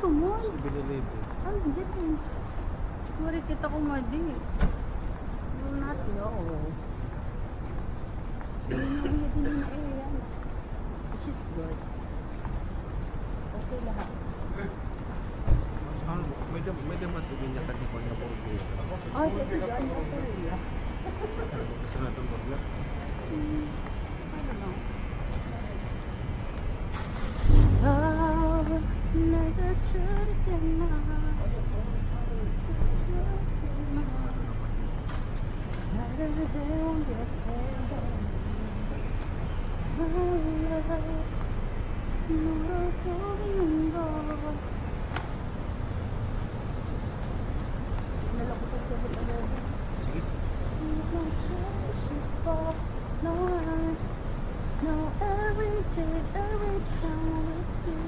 mo? Sa binilibig. Ano dyan eh? Mari kita ko madi. Doon natin, oo. Hindi na yan. Which is good. Okay lahat. Saan? May matugin niya kanina niya po. Ay, kasi dyan ako eh. Kasi natin bagla. Ano lang. Love, never turn na. Sige. No, every day, every time with you.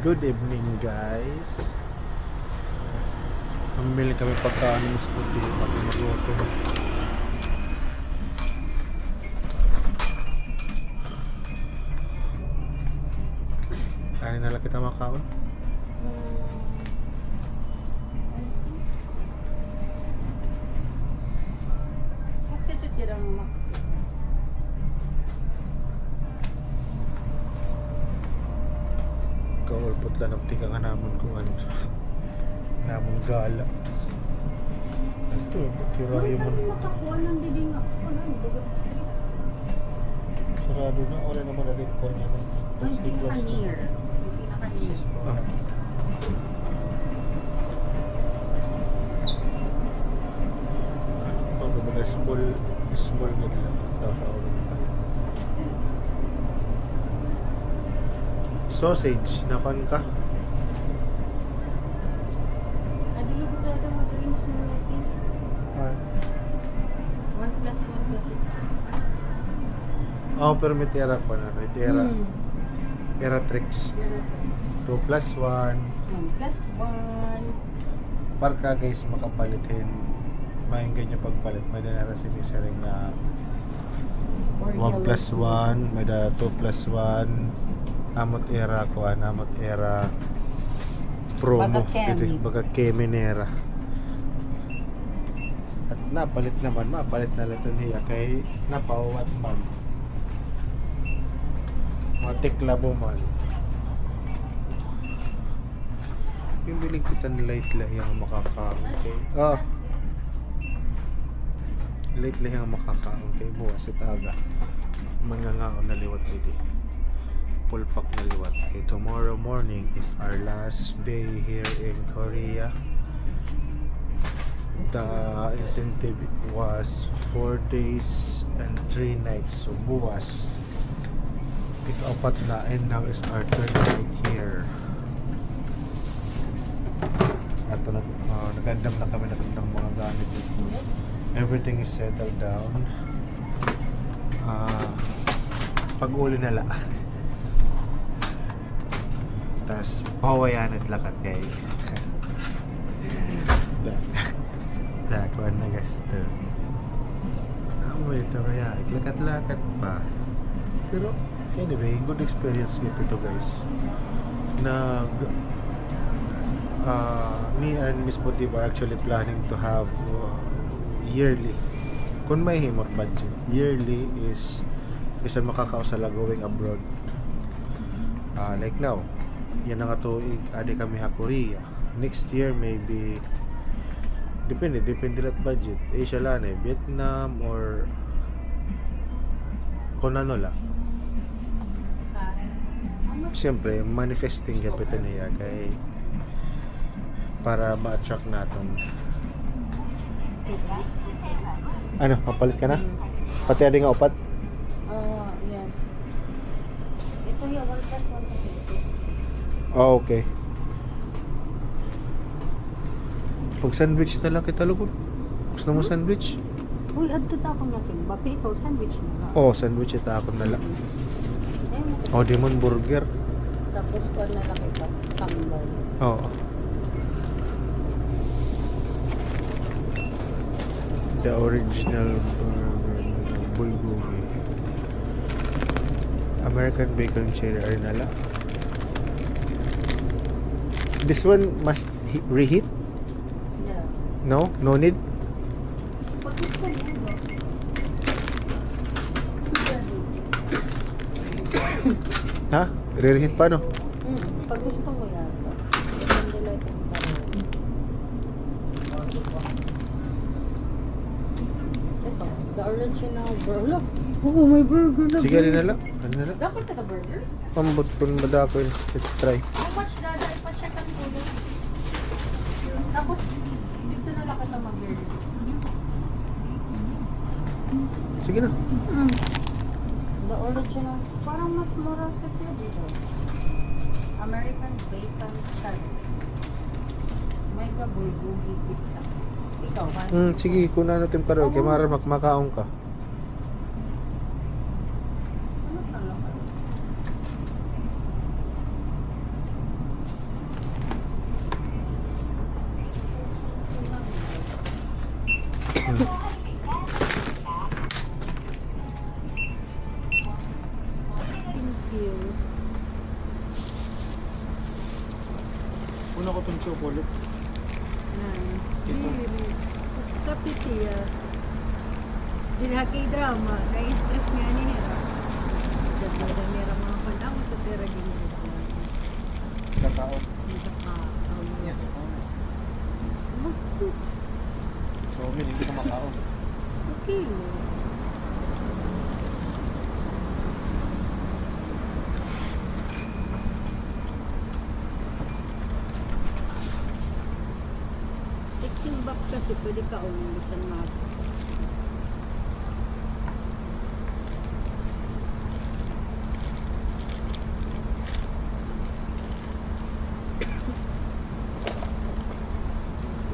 Good evening guys. Mamili kami pagkain ng spaghetti pati magluto. Kanin na lang kita makaon. Bakit titirang Maxi? Kaulpot lang ng tiga nga namon kung ano. Namon gala. Ito, tirayo mo. Bakit makakuha ng bibing ako? Ano, Dugot Street? Sarado na. Wala naman na rin ko niya. Ay, pinaka-near. Yung pinaka-near. Ah. Mga small na nila. Sausage, napan ka? Adilo ko talaga mag-drinks na natin. 1+1+1. Oh, pero may tira pa na. May tira. Tira tricks. 2+1. 1+1. Parka guys, makapalitin. Mainggan nyo pagpalit. May danara sinisiring na 1+1. May da 2+1. Amot era ko, amot era promo. Baga Keminera. At napalit naman, mapalit na lato niya kay napawat man. Matiklabo man. Pimiling kita ni light lang yung makakaon kay. Oh. Light lang yung makakaon kay buwas at aga. Mangangaon na liwat pwede. Pulpak na liwat. Okay, tomorrow morning is our last day here in Korea. The incentive was 4 days and 3 nights. So buwas apat na, and now is our third night here. At nagandam na kami ng mga gamit dito. Everything is settled down. Pag-uli na la. Tas pawayan at lakat kay dakuan na gasto. Ito kaya lakat-lakat pa. Pero anyway, good experience ito guys. Me and Miss Budi were actually planning to have yearly, kung may himot budget, yearly is bisan makakausala going abroad. Like now, yan nga tuig adi kami ha Korea. Next year maybe depende lat budget. Asia lang Vietnam or kung ano lang. siyempre, manifesting kapitan niya kay para ma-attract natin. Ano, papalit ka na? Pati adi nga upat? Yes. Ito yung 1+1. Oh, okay. Pag sandwich na lang kita lugod. Gusto mo sandwich? Uy, adto ta ako natin. Bapi, ikaw, sandwich na ba? Oh, sandwich ita ako na lang. Ayun, Oh, Demon Burger. tapos ko na lang ito. Tambal. Oo. The original burger bulgogi. American bacon cherry arinala. This one must reheat? Yeah. No? No need? Pag gusto mo ba? Ha? Re-reheat pa no? Pag gusto mo yan. Depende lang itong parang. Ito, the original burger. Oh, may burger na. Sige, rin na lang. Ano na lang? Dapat ka na burger? Pambot kung madako yun. Let's try. How much dada? Ipa-check ang ulo. Tapos, dito na lang kita mag-burger. Sige na. The original. Parang mas mura sa tiyo dito. American bacon sandwich. Mega bulgogi pizza. Ikaw, ba? Sige, kung ano tim ka rin. Kaya mara makmakaong ka. Ano sa lakas? Thank you. Una ko itong chocolate. Yan. Ito. Kapitiya. Dinaki drama. Kaya-stress nga niya. Dagdagan niya ang mga panang tutira din ito. Kakao. Yeah. So, hindi ka makao. Okay. Tikimbap kasi pwede ka umulisan mga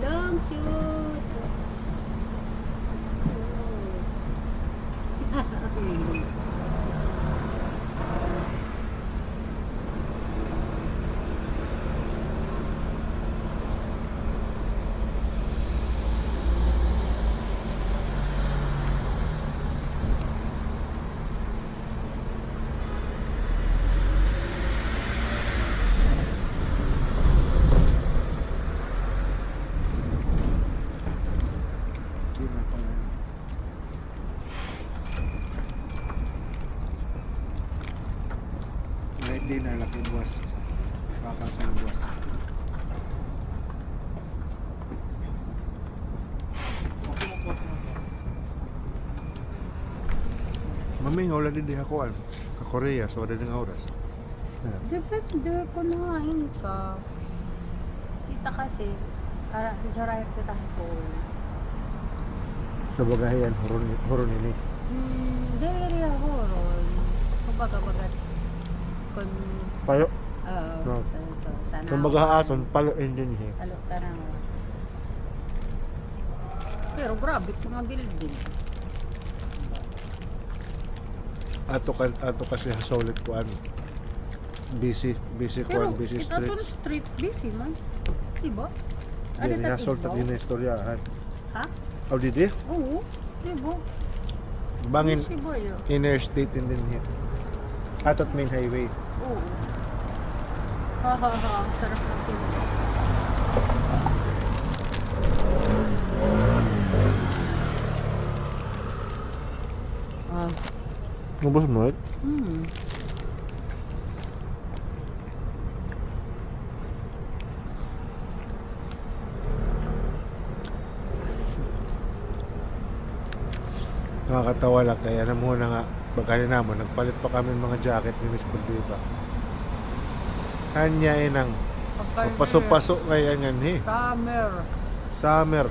long cute. Kahit di na laki buwas. Kakasang buwas. Mami, nga wala din di hakuan. Ka-Korea, so wala din nga oras. Depende kung nangain ka. Kita kasi, para jarayat kita sa school. Sa bagayan, huron ini. Dili ako ron. Kumbaga, kung, Payo. sa ito, tanaw. Kung magahaaton, paloin din siya. Alo, tanaw. Pero grabe, mga building. Ato kasi solid ko ano. Busy Pero, kuan, busy ito streets. street busy man. Diba? Ano Hindi, ito, nasol ta Ibaw? din na istoryahan. Ha? Aw, didi? Oo. Diba? Bangin, Busy ba yun? inner state din here. Atot main highway. Oo. Ha ha ha. Ang sarap ng kinuha. Ah. Ubus mo it? Nakakatawa lang kaya na muna nga pagkali naman nagpalit pa kami ng mga jacket ni Miss Puldiva. Kanya inang paso-paso kaya nga Summer. summer.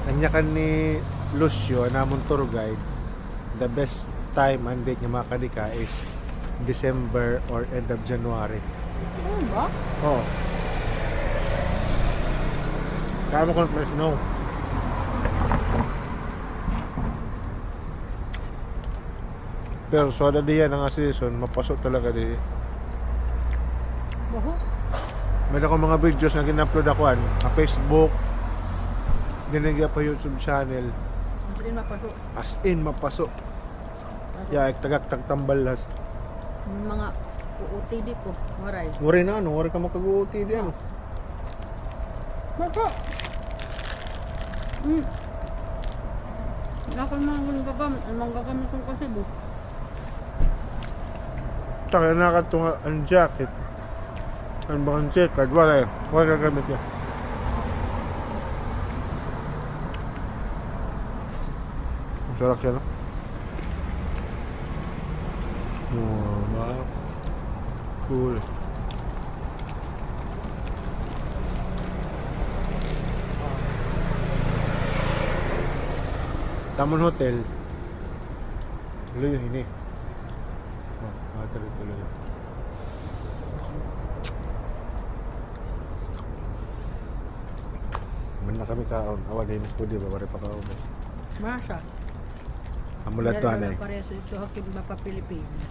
Kanya kan ni Lucio namon tour guide. The best time and date nga makadika is December or end of January. Ano ba? Oh. Kaya mo kung plus no. Pero so ada diyan ang season, mapasok talaga di. Baho. Meron akong mga videos na gina-upload ako sa Facebook. Ginagaya pa YouTube channel. Ang rin mapasok. As in mapasok. Ya, tagak-tag tambalas. Yung mga UOTD ko. Waray. Wari na ano, wari ka makaguuti di ano. Bato. Ako manggagamit ko kasi bu. Taka na ka ang jacket. Ang bakang jacket, wala ka gamit yan. Ang sarap siya, no? Oh, ba? Cool. Tamon Hotel. Tuloy yung hini. Tuloy. Man na kami kaon. Awa din ko di ba pare pa kaon. Masa. Amula to anay. Pareso ito hakim ba pa Pilipinas.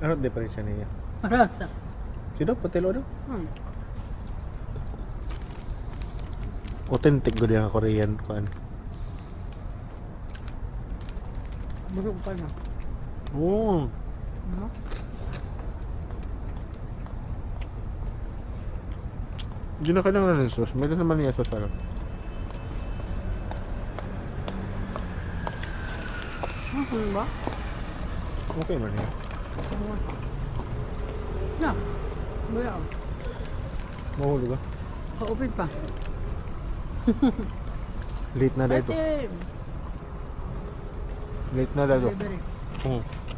Ano diferensya niya? Marasa. Sino hotel do? Hmm. Authentic gud yung Korean kuan. Busog pa na. Oh. No? Hindi na kailangan ng sauce. Meron naman niya sauce ano. Ano ba? Okay man yan. Na. Buya. Mahulog ka. Kaupin pa. Late na dito. Ate. Late na dito. Very.